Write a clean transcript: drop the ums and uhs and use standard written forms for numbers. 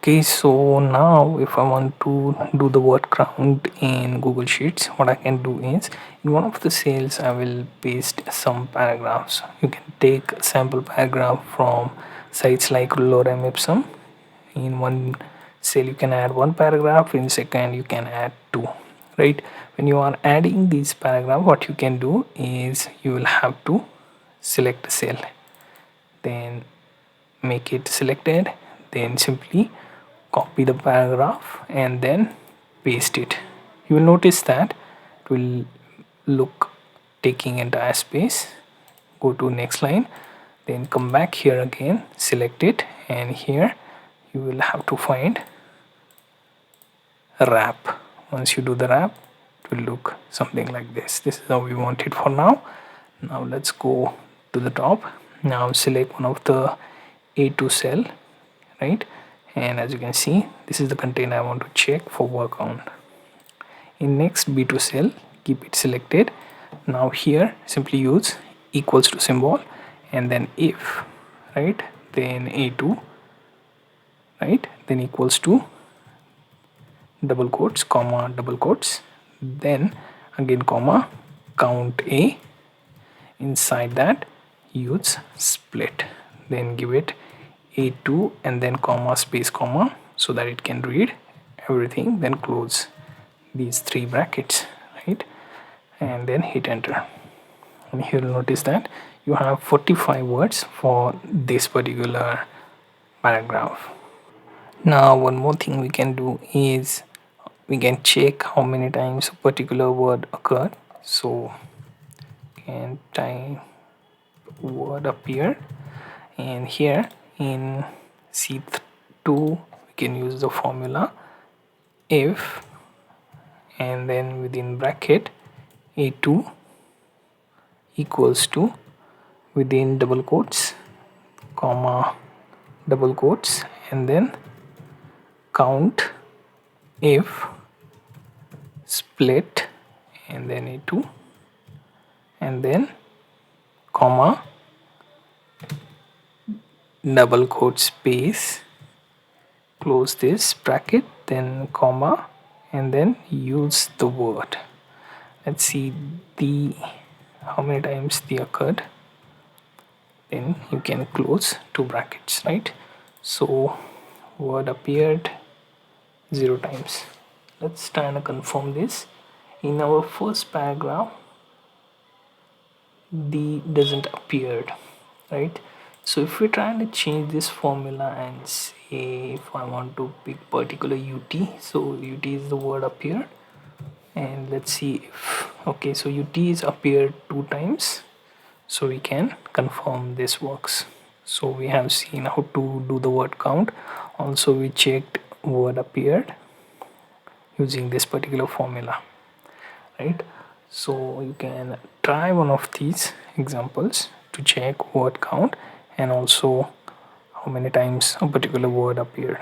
Okay, so now if I want to do the word count in Google Sheets, what I can do is in one of the cells I will paste some paragraphs. You can take a sample paragraph from sites like Lorem Ipsum. In one cell you can add one paragraph, in second you can add two, right? When you are adding this paragraph, what you can do is you will have to select a cell, then make it selected, then simply copy the paragraph and then paste it. You will notice that it will look taking entire space. Go to next line, then come back here again, select it, and here you will have to find a wrap. Once you do the wrap, it will look something like this is how we want it for now. Now let's go to the top. Now select one of the A2 cell, right? And as you can see, this is the container I want to check for word count. In next B2 cell, keep it selected. Now here simply use equals to symbol and then if, right, then A2, right, then equals to double quotes, comma, double quotes, then again comma, count A. Inside that use split, then give it A2 and then comma, space, comma, so that it can read everything, then close these three brackets, right, and then hit enter. And here you'll notice that you have 45 words for this particular paragraph. Now one more thing we can do is we can check how many times a particular word occurred. So can type word appear, and here in C2 we can use the formula if and then within bracket A2 equals to within double quotes, comma, double quotes, and then count if split and then A2 and then comma, double quote, space, close this bracket, then comma, and then use the word. Let's see the how many times they occurred. Then you can close two brackets, right? So word appeared 0 times. Let's try and confirm this. In our first paragraph the doesn't appeared, right? So if we try and change this formula and say if I want to pick particular UT, so UT is the word appeared, and let's see if okay, so UT is appeared 2 times, so we can confirm this works. So we have seen how to do the word count. Also we checked word appeared using this particular formula, right? So you can try one of these examples to check word count and also how many times a particular word appeared.